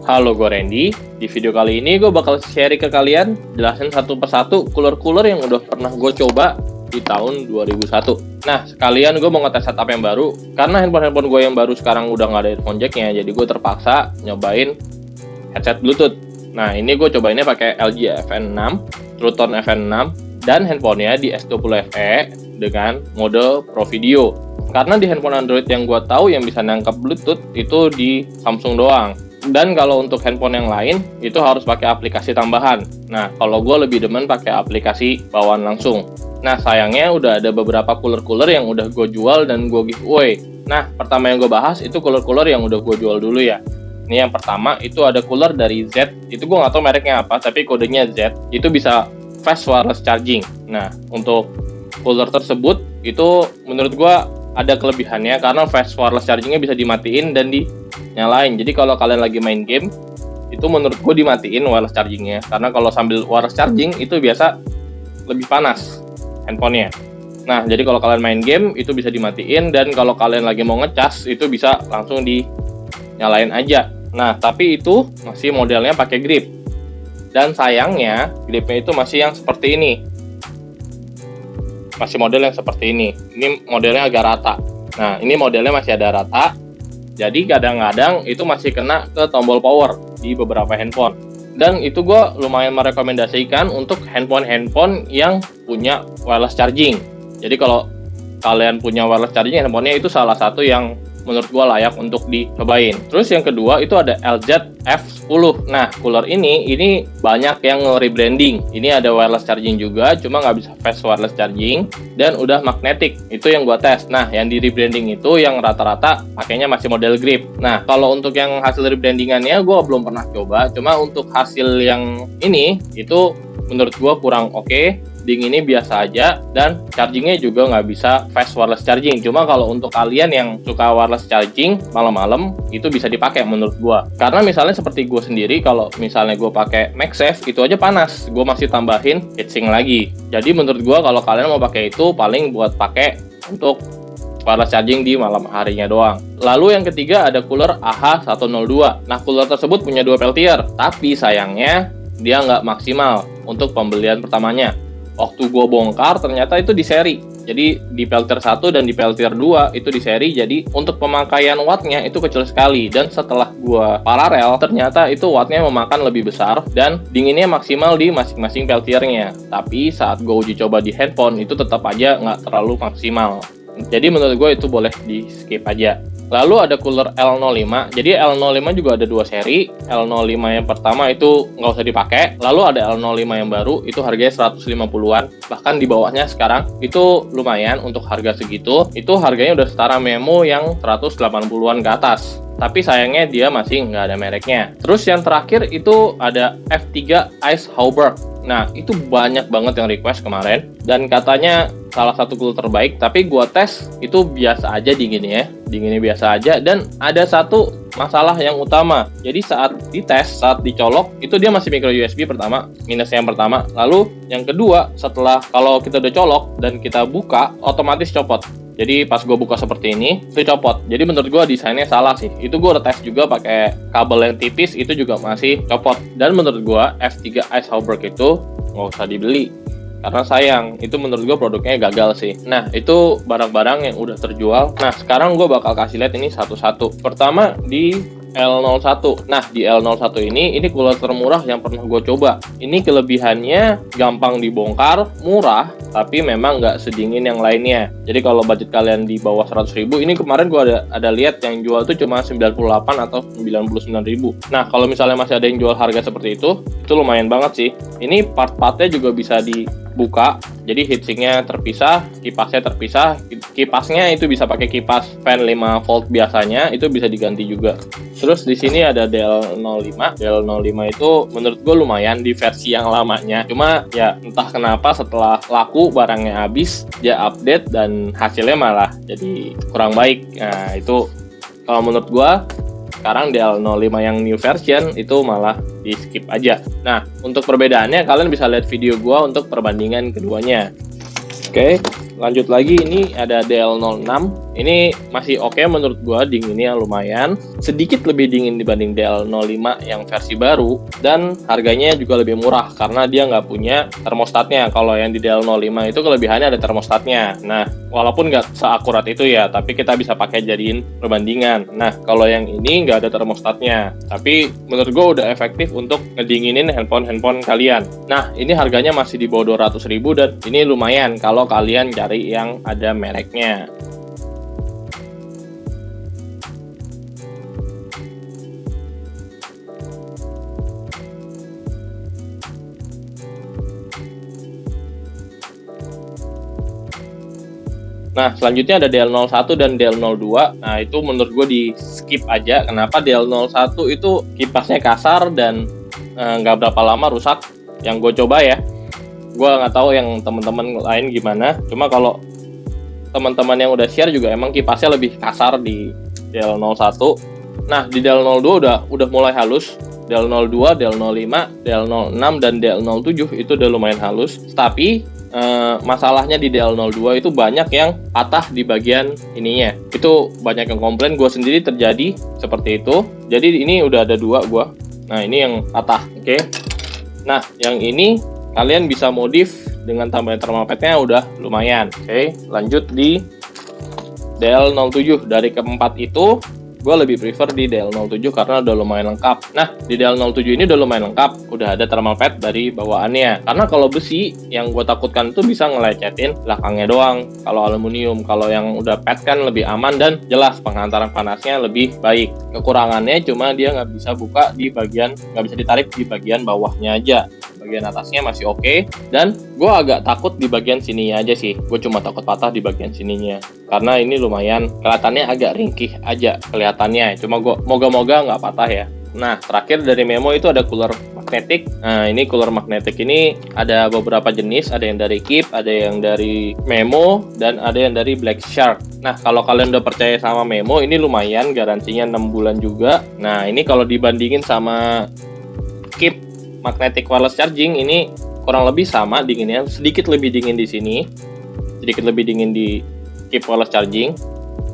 Halo, gue Randy. Di video kali ini gue bakal share ke kalian, jelasin satu persatu cooler-cooler yang udah pernah gue coba di tahun 2001. Nah, sekalian gue mau ngetes setup yang baru, karena handphone gue yang baru sekarang udah nggak ada earphone jacknya, jadi gue terpaksa nyobain headset Bluetooth. Nah, ini gue cobainnya pakai LG FN6, True Tone FN6, dan handphonenya di S20 FE dengan mode Pro Video. Karena di handphone Android yang gue tahu yang bisa nangkap Bluetooth itu di Samsung doang. Dan kalau untuk handphone yang lain itu harus pakai aplikasi tambahan. Nah, kalau gue lebih demen pakai aplikasi bawaan langsung. Nah, sayangnya udah ada beberapa cooler-cooler yang udah gue jual dan gue giveaway. Nah, pertama yang gue bahas itu cooler-cooler yang udah gue jual dulu ya. Ini yang pertama itu ada cooler dari Z. Itu gue nggak tahu mereknya apa, tapi kodenya Z. Itu bisa fast wireless charging. Nah, untuk cooler tersebut itu menurut gue ada kelebihannya karena fast wireless chargingnya bisa dimatiin dan dinyalain. Jadi kalau kalian lagi main game itu menurut gue dimatiin wireless chargingnya, karena kalau sambil wireless charging itu biasa lebih panas handphonenya. Nah, jadi kalau kalian main game itu bisa dimatiin, dan kalau kalian lagi mau ngecas itu bisa langsung dinyalain aja. Nah, tapi itu masih modelnya pakai grip, dan sayangnya gripnya itu masih yang seperti ini. Masih model yang seperti ini. Ini modelnya agak rata. Nah, ini modelnya masih ada rata. Jadi kadang-kadang itu masih kena ke tombol power di beberapa handphone. Dan itu gue lumayan merekomendasikan untuk handphone-handphone yang punya wireless charging. Jadi kalau kalian punya wireless charging, handphonenya itu salah satu yang menurut gue layak untuk dicobain. Terus yang kedua itu ada LZ F10. Nah, cooler ini banyak yang rebranding. Ini ada wireless charging juga, cuma nggak bisa fast wireless charging, dan udah magnetic. Itu yang gue tes. Nah, yang di rebranding itu yang rata-rata pakainya masih model grip. Nah, kalau untuk yang hasil rebrandingannya gue belum pernah coba. Cuma untuk hasil yang ini itu menurut gue kurang oke. Dinginnya biasa aja, dan chargingnya juga nggak bisa fast wireless charging. Cuma kalau untuk kalian yang suka wireless charging malam-malam itu bisa dipakai menurut gua. Karena misalnya seperti gua sendiri, kalau misalnya gua pakai MagSafe itu aja panas, gua masih tambahin heatsink lagi. Jadi menurut gua kalau kalian mau pakai itu paling buat pakai untuk wireless charging di malam harinya doang. Lalu yang ketiga ada cooler AH102. Nah, cooler tersebut punya 2 peltier, tapi sayangnya dia nggak maksimal untuk pembelian pertamanya. Waktu gue bongkar ternyata itu di seri. Jadi di peltier 1 dan di peltier 2 itu di seri. Jadi untuk pemakaian wattnya itu kecil sekali. Dan setelah gue paralel ternyata itu wattnya memakan lebih besar dan dinginnya maksimal di masing-masing peltiernya. Tapi saat gue uji coba di handphone itu tetap aja nggak terlalu maksimal. Jadi menurut gue itu boleh di skip aja. Lalu ada cooler L05. Jadi L05 juga ada 2 seri. L05 yang pertama itu nggak usah dipakai. Lalu ada L05 yang baru, itu harganya 150-an. Bahkan di bawahnya sekarang itu lumayan untuk harga segitu. Itu harganya udah setara Memo yang 180-an ke atas. Tapi sayangnya dia masih nggak ada mereknya. Terus yang terakhir itu ada F3 Ice Hauberg. Nah, itu banyak banget yang request kemarin, dan katanya salah satu cooler terbaik, tapi gua tes itu biasa aja dinginnya biasa aja, dan ada satu masalah yang utama. Jadi saat dites, saat dicolok, itu dia masih micro USB pertama, minusnya yang pertama. Lalu yang kedua, setelah kalau kita udah colok dan kita buka, otomatis copot. Jadi pas gue buka seperti ini, itu copot. Jadi menurut gue desainnya salah sih. Itu gue udah tes juga pakai kabel yang tipis, itu juga masih copot. Dan menurut gue F3 Ice Hauberg itu nggak usah dibeli, karena sayang. Itu menurut gue produknya gagal sih. Nah, itu barang-barang yang udah terjual. Nah, sekarang gue bakal kasih lihat ini satu-satu. Pertama di L01. Nah, di L01 ini cooler termurah yang pernah gue coba. Ini kelebihannya gampang dibongkar, murah, tapi memang nggak sedingin yang lainnya. Jadi kalau budget kalian di bawah 100.000, ini kemarin gue ada lihat yang jual tuh cuma 98 atau 99.000. Nah, kalau misalnya masih ada yang jual harga seperti itu lumayan banget sih. Ini part-partnya juga bisa dibuka. Jadi heatsinknya terpisah, kipasnya terpisah. Kipasnya itu bisa pakai kipas fan 5 volt biasanya, itu bisa diganti juga. Terus di sini ada DL05. DL05 itu menurut gue lumayan di versi yang lamanya. Cuma ya entah kenapa setelah laku barangnya habis, dia update dan hasilnya malah jadi kurang baik. Nah, itu kalau menurut gue sekarang DL05 yang new version itu malah di skip aja. Nah, untuk perbedaannya kalian bisa lihat video gue untuk perbandingan keduanya. Oke, lanjut lagi, ini ada DL06. Ini masih oke menurut gua, dinginnya lumayan. Sedikit lebih dingin dibanding DL05 yang versi baru, dan harganya juga lebih murah karena dia nggak punya termostatnya. Kalau yang di DL05 itu kelebihannya ada termostatnya. Nah, walaupun nggak seakurat itu ya, tapi kita bisa pakai jadiin perbandingan. Nah, kalau yang ini nggak ada termostatnya, tapi menurut gua udah efektif untuk ngedinginin handphone kalian. Nah, ini harganya masih di bawah 200.000 dan ini lumayan kalau kalian cari yang ada mereknya. Nah, selanjutnya ada DL01 dan DL02. Nah, itu menurut gue di skip aja. Kenapa? DL01 itu kipasnya kasar dan nggak berapa lama rusak. Yang gue coba ya. Gue nggak tahu yang teman-teman lain gimana. Cuma kalau teman-teman yang udah share juga emang kipasnya lebih kasar di DL01. Nah, di DL02 udah mulai halus. DL02, DL05, DL06, dan DL07 itu udah lumayan halus. Tapi masalahnya di DL02 itu banyak yang patah di bagian ininya. Itu banyak yang komplain, gue sendiri terjadi seperti itu. Jadi ini udah ada 2 gue. Nah, ini yang patah, oke. Nah, yang ini kalian bisa modif dengan tambahan thermal pad-nya udah lumayan. Oke, lanjut di DL07. Dari keempat itu gue lebih prefer di DL07 karena udah lumayan lengkap. Nah, di DL07 ini udah lumayan lengkap, udah ada thermal pad dari bawaannya. Karena kalau besi, yang gue takutkan itu bisa ngelecetin belakangnya doang. Kalau aluminium, kalau yang udah pad kan lebih aman dan jelas penghantaran panasnya lebih baik. Kekurangannya cuma dia nggak bisa buka di bagian, nggak bisa ditarik di bagian bawahnya aja. Bagian atasnya masih oke, dan gue agak takut di bagian sininya aja sih. Gue cuma takut patah di bagian sininya karena ini lumayan kelihatannya agak ringkih aja kelihatannya. Cuma gue moga-moga nggak patah ya. Nah, terakhir dari Memo itu ada cooler magnetik. Nah, ini cooler magnetik ini ada beberapa jenis, ada yang dari Keep, ada yang dari Memo, dan ada yang dari Black Shark. Nah, kalau kalian udah percaya sama Memo, ini lumayan, garansinya 6 bulan juga. Nah, ini kalau dibandingin sama Keep magnetic wireless charging, ini kurang lebih sama dinginnya, sedikit lebih dingin di sini, sedikit lebih dingin di Keep wireless charging.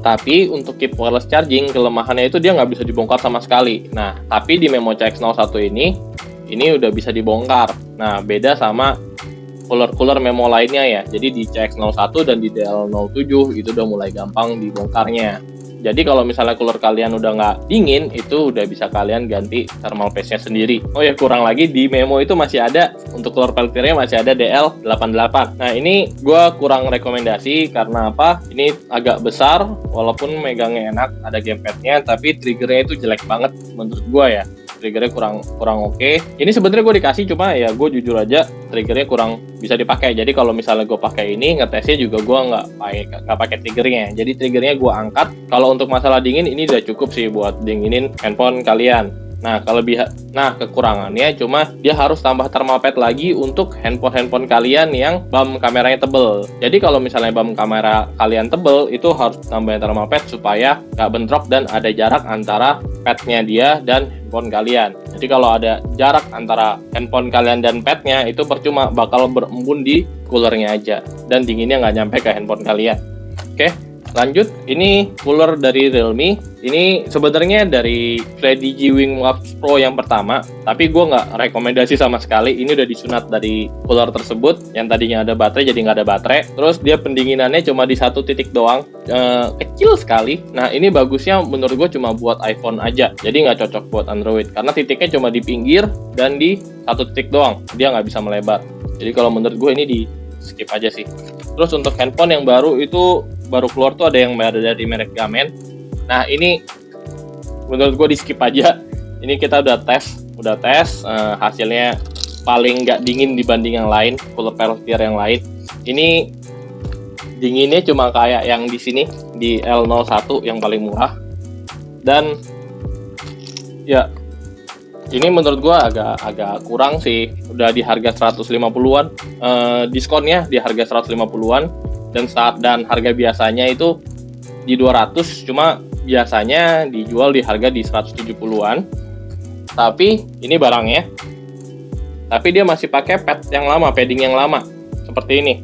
Tapi untuk Keep wireless charging, kelemahannya itu dia nggak bisa dibongkar sama sekali. Nah, tapi di Memo CX01 ini udah bisa dibongkar. Nah, beda sama cooler Memo lainnya ya. Jadi di CX01 dan di DL07 itu udah mulai gampang dibongkarnya. Jadi kalau misalnya cooler kalian udah nggak dingin, itu udah bisa kalian ganti thermal paste-nya sendiri. Oh ya, kurang lagi di Memo itu masih ada, untuk cooler peltirnya masih ada DL88. Nah, ini gue kurang rekomendasi karena apa? Ini agak besar, walaupun megangnya enak, ada gamepad-nya, tapi triggernya itu jelek banget menurut gue ya. Triggernya kurang oke. Ini sebenarnya gue dikasih, cuma ya gue jujur aja triggernya kurang bisa dipakai. Jadi kalau misalnya gue pakai ini, ngetesnya juga gue nggak pakai triggernya. Jadi triggernya gue angkat. Kalau untuk masalah dingin ini udah cukup sih buat dinginin handphone kalian. Nah, kekurangannya cuma dia harus tambah thermal pad lagi untuk handphone kalian yang BAM kameranya tebel. Jadi kalau misalnya BAM kamera kalian tebel, itu harus tambahin thermal pad supaya nggak bentrok dan ada jarak antara padnya dia dan handphone kalian. Jadi kalau ada jarak antara handphone kalian dan padnya, itu percuma, bakal berembun di coolernya aja dan dinginnya nggak nyampe ke handphone kalian. Oke. Lanjut, ini cooler dari Realme. Ini sebenarnya dari FreeDigi Wing Wax Pro yang pertama, tapi gue nggak rekomendasi sama sekali. Ini udah disunat dari cooler tersebut, yang tadinya ada baterai jadi nggak ada baterai. Terus dia pendinginannya cuma di 1 titik doang, kecil sekali. Nah, ini bagusnya menurut gue cuma buat iPhone aja, jadi nggak cocok buat Android karena titiknya cuma di pinggir dan di 1 titik doang, dia nggak bisa melebar. Jadi kalau menurut gue ini di skip aja sih. Terus untuk handphone yang baru itu baru keluar tuh ada yang dari merek Gamen. Nah, ini menurut gue di skip aja. Ini kita udah tes, hasilnya paling nggak dingin dibanding yang lain, cooler peltier yang lain. Ini dinginnya cuma kayak yang di sini di L01 yang paling murah. Dan ya ini menurut gue agak kurang sih. Udah di harga 150-an, diskonnya di harga 150-an, dan harga biasanya itu di 200, cuma biasanya dijual di harga di 170-an. Tapi ini barangnya, tapi dia masih pakai padding yang lama seperti ini.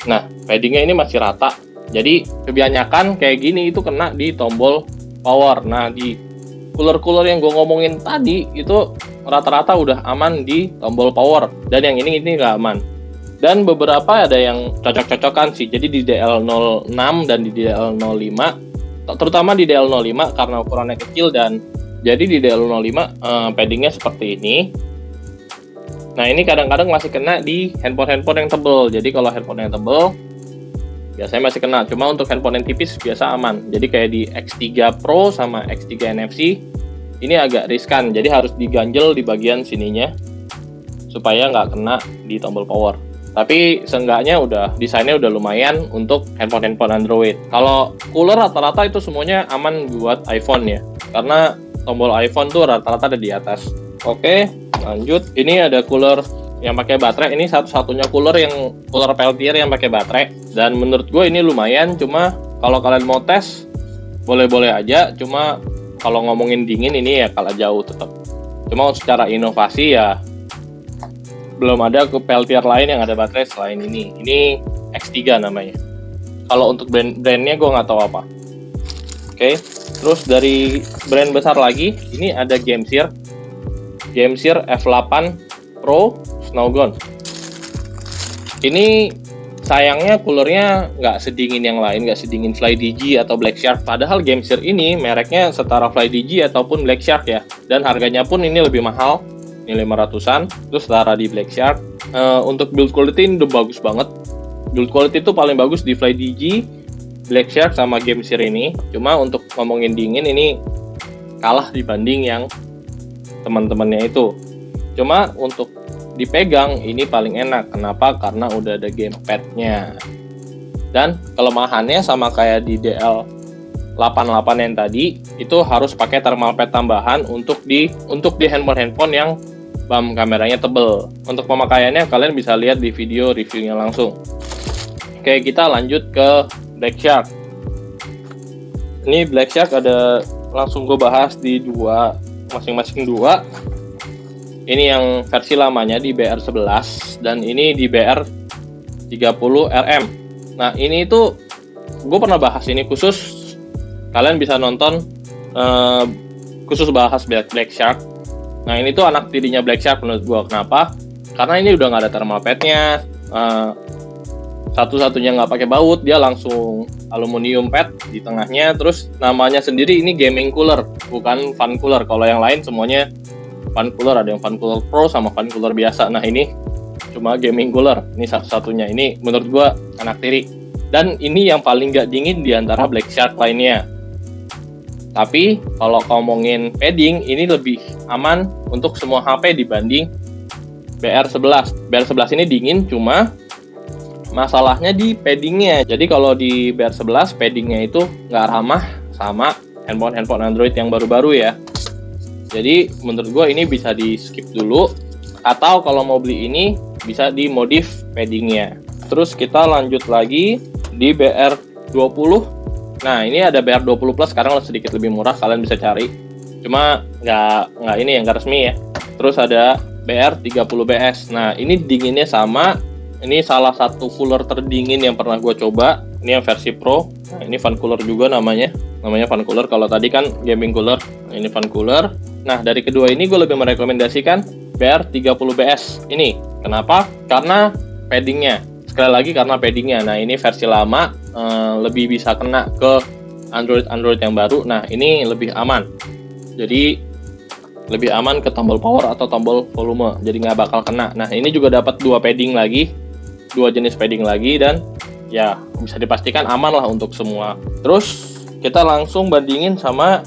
Nah, paddingnya ini masih rata. Jadi kebanyakan kayak gini itu kena di tombol power. Nah, di cooler-cooler yang gue ngomongin tadi itu rata-rata udah aman di tombol power. Dan yang ini nggak aman. Dan beberapa ada yang cocok-cocokan sih. Jadi di DL06 dan di DL05, terutama di DL05 karena ukurannya kecil, dan jadi di DL05 paddingnya seperti ini. Nah, ini kadang-kadang masih kena di handphone-handphone yang tebel. Jadi kalau handphone yang tebel biasanya masih kena. Cuma untuk handphone yang tipis biasa aman. Jadi kayak di X3 Pro sama X3 NFC ini agak riskan. Jadi harus diganjel di bagian sininya supaya nggak kena di tombol power. Tapi seenggaknya desainnya udah lumayan untuk handphone Android. Kalau cooler rata-rata itu semuanya aman buat iPhone ya. Karena tombol iPhone tuh rata-rata ada di atas. Oke, lanjut. Ini ada cooler yang pakai baterai. Ini satu-satunya cooler Peltier yang pakai baterai. Dan menurut gue ini lumayan. Cuma kalau kalian mau tes, boleh-boleh aja. Cuma kalau ngomongin dingin ini ya kalah jauh tetap. Cuma secara inovasi ya belum ada ke Peltier lain yang ada baterai selain ini. Ini X3 namanya. Kalau untuk brandnya gue nggak tahu apa. Oke, terus dari brand besar lagi, ini ada Gamesir F8 Pro Snowgone. Ini sayangnya coolernya nggak sedingin yang lain, nggak sedingin FlyDigi atau Black Shark. Padahal Gamesir ini mereknya setara FlyDigi ataupun Black Shark ya. Dan harganya pun ini lebih mahal. Ini 500-an, terus setara di Black Shark. Untuk build quality ini udah bagus banget. Build quality itu paling bagus di FlyDigi, Black Shark, sama Gamesir ini. Cuma untuk ngomongin dingin ini kalah dibanding yang teman-temannya itu. Cuma untuk dipegang ini paling enak. Kenapa? Karena udah ada gamepad-nya. Dan kelemahannya sama kayak di DL88 yang tadi, itu harus pakai thermal pad tambahan untuk di handphone yang BAM kameranya tebel. Untuk pemakaiannya kalian bisa lihat di video reviewnya langsung. Oke, kita lanjut ke Black Shark. Ini Black Shark ada, langsung gue bahas di masing-masing dua. Ini yang versi lamanya di BR11 dan ini di BR30RM. Nah, ini itu gue pernah bahas ini khusus, kalian bisa nonton khusus bahas Black Shark. Nah, ini tuh anak tirinya Black Shark menurut gue. Kenapa? Karena ini udah nggak ada thermal pad-nya. Satu-satunya nggak pakai baut, dia langsung aluminium pad di tengahnya. Terus namanya sendiri ini gaming cooler, bukan fun cooler. Kalau yang lain semuanya fun cooler, ada yang fun cooler pro sama fun cooler biasa. Nah, ini cuma gaming cooler. Ini satu-satunya. Ini menurut gue anak tiri. Dan ini yang paling nggak dingin di antara Black Shark lainnya. Tapi kalau ngomongin padding, ini lebih aman untuk semua HP dibanding BR11. BR11 ini dingin, cuma masalahnya di paddingnya. Jadi kalau di BR11 paddingnya itu nggak ramah sama handphone Android yang baru-baru ya. Jadi menurut gue ini bisa di skip dulu. Atau kalau mau beli ini bisa dimodif paddingnya. Terus kita lanjut lagi di BR20. Nah, ini ada BR20 Plus, sekarang sedikit lebih murah, kalian bisa cari. Cuma nggak ini yang nggak resmi ya. Terus ada BR30BS. Nah, ini dinginnya sama. Ini salah satu cooler terdingin yang pernah gue coba. Ini yang versi Pro. Nah, ini fan cooler juga namanya. Namanya fan cooler. Kalau tadi kan gaming cooler. Nah, ini fan cooler. Nah, dari kedua ini gue lebih merekomendasikan BR30BS. Ini. Kenapa? Karena paddingnya. Sekali lagi karena paddingnya. Nah, ini versi lama, lebih bisa kena ke Android yang baru. Nah, ini lebih aman. Jadi lebih aman ke tombol power atau tombol volume. Jadi nggak bakal kena. Nah, ini juga dapat dua jenis padding lagi, dan ya bisa dipastikan aman lah untuk semua. Terus kita langsung bandingin sama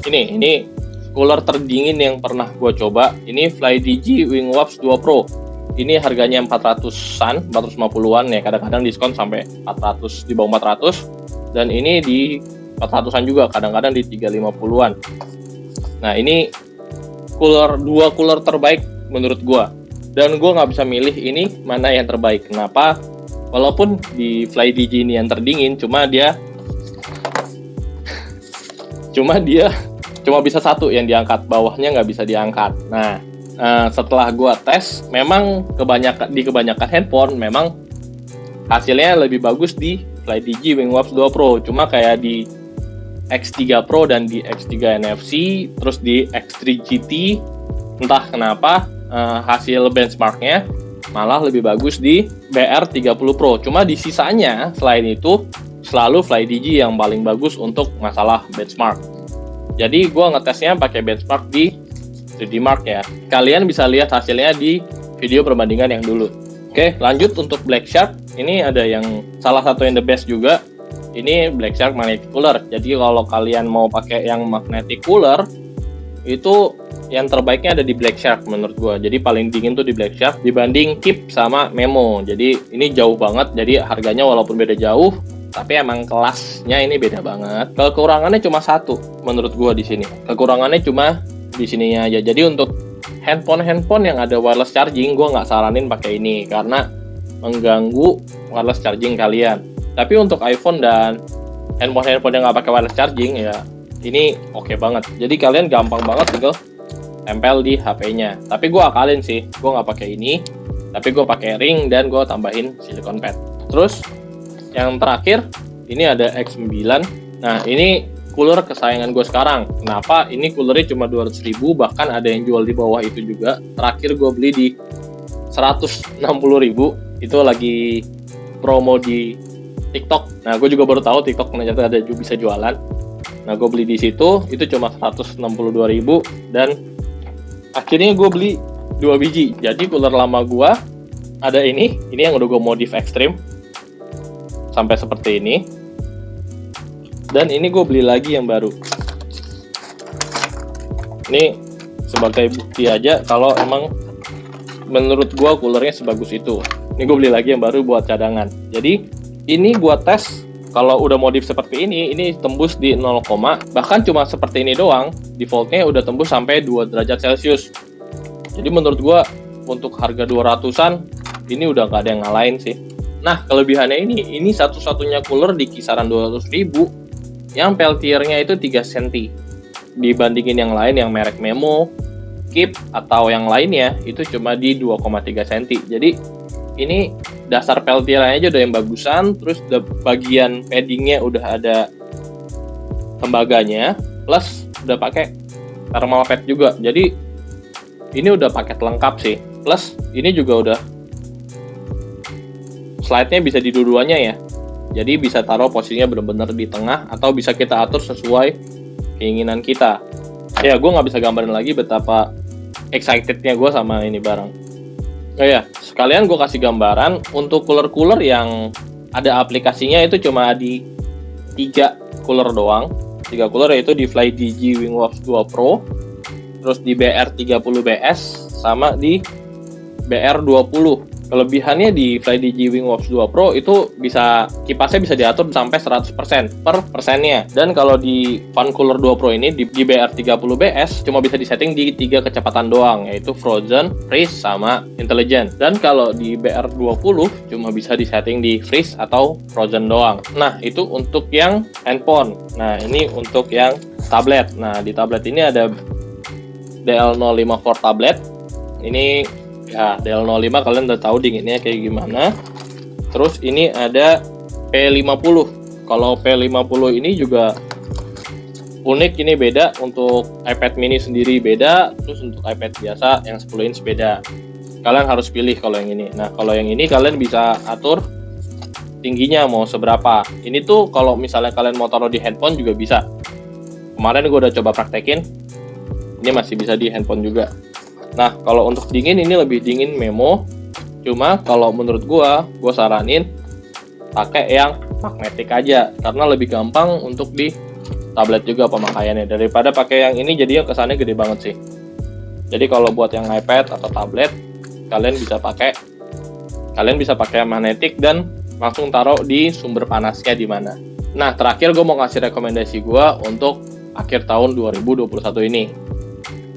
ini cooler terdingin yang pernah gue coba. Ini FlyDigi WingWaps 2 Pro. Ini harganya 400-an, 450-an ya, kadang-kadang diskon sampai 400, di bawah 400. Dan ini di 400-an juga, kadang-kadang di 350-an. Nah, ini dua cooler terbaik menurut gua. Dan gua nggak bisa milih ini mana yang terbaik. Kenapa? Walaupun di FlyDigi ini yang terdingin, cuma bisa satu yang diangkat, bawahnya nggak bisa diangkat. Nah, setelah gua tes, memang di kebanyakan handphone memang hasilnya lebih bagus di FlyDigi Wingwavs 2 Pro. Cuma kayak di X3 Pro dan di X3 NFC, terus di X3 GT, entah kenapa hasil benchmarknya malah lebih bagus di BR30 Pro. Cuma di sisanya, selain itu, selalu FlyDigi yang paling bagus untuk masalah benchmark. Jadi gue ngetesnya pakai benchmark di 3D Mark ya. Kalian bisa lihat hasilnya di video perbandingan yang dulu. Oke, lanjut untuk Black Shark. Ini ada yang salah satu yang the best juga. Ini Black Shark Magnetic Cooler. Jadi kalau kalian mau pakai yang Magnetic Cooler, itu yang terbaiknya ada di Black Shark menurut gua. Jadi paling dingin tuh di Black Shark dibanding Keep sama Memo. Jadi ini jauh banget. Jadi harganya walaupun beda jauh, tapi emang kelasnya ini beda banget. Kekurangannya cuma satu menurut gua di sini. Kekurangannya cuma di sininya aja. Jadi untuk handphone yang ada wireless charging, gua nggak saranin pakai ini karena mengganggu wireless charging kalian. Tapi untuk iPhone dan handphone yang nggak pakai wireless charging ya, ini oke banget. Jadi kalian gampang banget tinggal tempel di HP-nya. Tapi gue akalin sih, gue nggak pakai ini, tapi gue pakai ring dan gue tambahin silicone pad. Terus yang terakhir ini ada X9. Nah ini cooler kesayangan gue sekarang. Kenapa? Ini coolernya cuma 200.000, bahkan ada yang jual di bawah itu juga. Terakhir gue beli di 160.000. Itu lagi promo di TikTok. Nah, gue juga baru tahu TikTok ternyata ada juga bisa jualan. Nah, gue beli di situ, itu cuma 162.000 dan akhirnya gue beli 2 biji. Jadi cooler lama gue ada ini yang udah gue modif ekstrim sampai seperti ini. Dan ini gue beli lagi yang baru. Ini sebagai bukti aja kalau emang menurut gue coolernya sebagus itu. Ini gue beli lagi yang baru buat cadangan. Jadi ini gua tes kalau udah modif seperti ini tembus di 0, bahkan cuma seperti ini doang, defaultnya udah tembus sampai 2 derajat Celcius. Jadi menurut gua untuk harga 200-an ini udah gak ada yang ngalahin sih. Nah, kelebihannya ini satu-satunya cooler di kisaran 200.000 yang peltiernya itu 3 cm. Dibandingin yang lain yang merek Memo, Keep atau yang lainnya itu cuma di 2,3 cm. Jadi ini dasar peltiernya aja udah yang bagusan, terus bagian paddingnya udah ada tembaganya, plus udah pakai thermal pad juga. Jadi ini udah paket lengkap sih. Plus ini juga udah slide-nya bisa di dua-duanya ya. Jadi bisa taruh posisinya benar-benar di tengah atau bisa kita atur sesuai keinginan kita. Ya, gue nggak bisa gambarin lagi betapa excited-nya gue sama ini barang. Oh ya, sekalian gue kasih gambaran untuk cooler-cooler yang ada aplikasinya itu cuma di 3 cooler doang. 3 cooler yaitu di FlyDigi Wingwavs 2 Pro, terus di BR30BS, sama di BR20. Kelebihannya di FlyDigi Wingwavs 2 Pro itu bisa kipasnya bisa diatur sampai 100% per persennya. Dan kalau di Fan Cooler 2 Pro ini di BR30BS cuma bisa disetting di 3 kecepatan doang, yaitu Frozen, Freeze, sama Intelligent. Dan kalau di BR20 cuma bisa disetting di Freeze atau Frozen doang. Nah, itu untuk yang handphone. Nah, ini untuk yang tablet. Nah, di tablet ini ada DL05 for tablet. Ini ya, DL05 kalian udah tahu dinginnya kayak gimana. Terus ini ada P50. Kalau P50 ini juga unik, ini beda. Untuk iPad mini sendiri beda, terus untuk iPad biasa yang 10 inch beda. Kalian harus pilih kalau yang ini. Nah, kalau yang ini kalian bisa atur tingginya mau seberapa. Ini tuh kalau misalnya kalian mau taruh di handphone juga bisa. Kemarin gue udah coba praktekin, ini masih bisa di handphone juga. Nah, kalau untuk dingin ini lebih dingin Memo. Cuma kalau menurut gua saranin pakai yang magnetik aja karena lebih gampang untuk di tablet juga pemakaiannya daripada pakai yang ini, jadinya kesannya gede banget sih. Jadi kalau buat yang iPad atau tablet kalian bisa pakai magnetik dan langsung taruh di sumber panasnya di mana. Nah, terakhir gue mau ngasih rekomendasi gue untuk akhir tahun 2021 ini.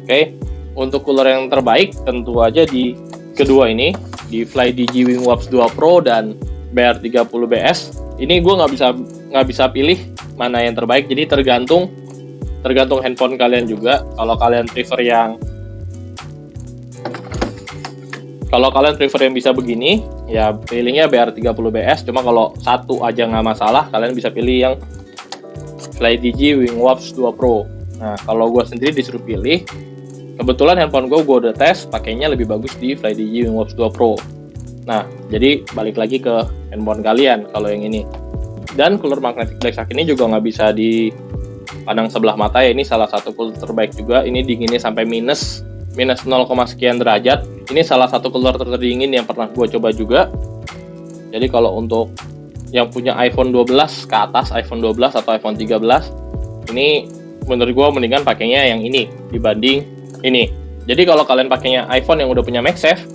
Oke. Untuk cooler yang terbaik tentu aja di kedua ini, di FlyDigi Wingwavs 2 Pro dan BR30BS. Ini gue nggak bisa pilih mana yang terbaik, jadi tergantung handphone kalian juga. Kalau kalian prefer yang bisa begini, ya pilihnya BR30BS. Cuma kalau satu aja nggak masalah, kalian bisa pilih yang FlyDigi Wingwatch 2 Pro. Nah, kalau gue sendiri disuruh pilih, kebetulan handphone gue udah tes, pakainya lebih bagus di FlyDigi Wingwatch 2 Pro. Nah, jadi balik lagi ke handphone kalian kalau yang ini. Dan cooler magnetic black shark ini juga nggak bisa dipandang sebelah mata ya. Ini salah satu cooler terbaik juga. Ini dinginnya sampai minus 0, sekian derajat. Ini salah satu cooler terdingin yang pernah gue coba juga. Jadi kalau untuk yang punya iPhone 12 ke atas, iPhone 12 atau iPhone 13, ini menurut gue mendingan pakainya yang ini dibanding ini. Jadi kalau kalian pakainya iPhone yang udah punya MagSafe,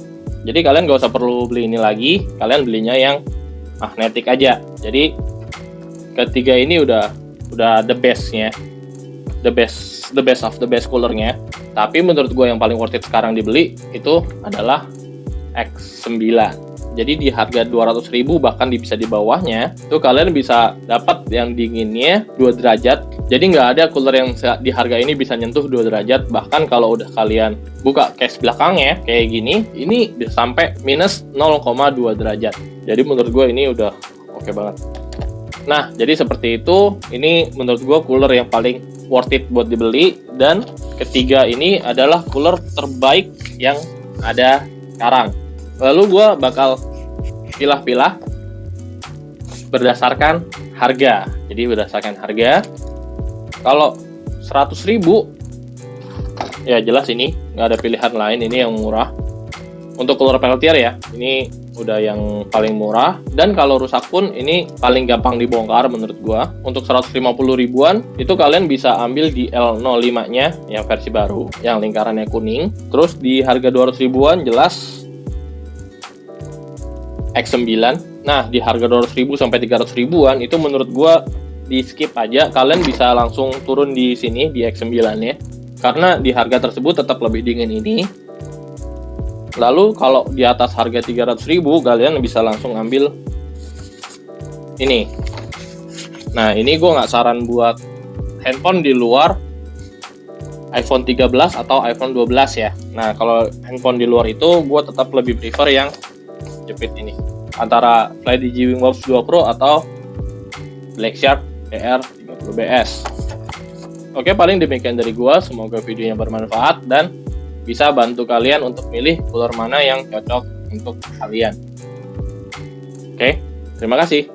jadi kalian gak usah perlu beli ini lagi, kalian belinya yang magnetic aja. Jadi ketiga ini udah the bestnya, the best of the best coolernya. Tapi menurut gue yang paling worth it sekarang dibeli itu adalah X9. Jadi di harga 200.000 bahkan bisa di bawahnya, tuh kalian bisa dapat yang dinginnya 2 derajat. Jadi nggak ada cooler yang di harga ini bisa nyentuh 2 derajat. Bahkan kalau udah kalian buka case belakangnya kayak gini, ini bisa sampai minus 0,2 derajat. Jadi menurut gue ini udah oke banget. Nah, jadi seperti itu. Ini menurut gue cooler yang paling worth it buat dibeli. Dan ketiga ini adalah cooler terbaik yang ada sekarang. Lalu gue bakal pilah-pilah berdasarkan harga. Jadi berdasarkan harga, kalau 100.000 ya jelas ini nggak ada pilihan lain, ini yang murah. Untuk cooler Peltier ya, ini udah yang paling murah. Dan kalau rusak pun ini paling gampang dibongkar menurut gua. Untuk 150 ribuan itu kalian bisa ambil di L05 nya yang versi baru, yang lingkarannya kuning. Terus di harga 200 ribuan jelas X9. Nah, di harga 200.000 sampai 300 ribuan itu menurut gua di skip aja. Kalian bisa langsung turun di sini di X9 ya. Karena di harga tersebut tetap lebih dingin ini. Lalu kalau di atas harga 300.000 kalian bisa langsung ambil ini. Nah, ini gua nggak saran buat handphone di luar iPhone 13 atau iPhone 12 ya. Nah, kalau handphone di luar itu gua tetap lebih prefer yang jepit ini, antara FlyDigi Wingwatch 2 Pro atau Black Shark BR30BS. Oke, paling demikian dari gua. Semoga videonya bermanfaat dan bisa bantu kalian untuk milih cooler mana yang cocok untuk kalian. Oke, terima kasih.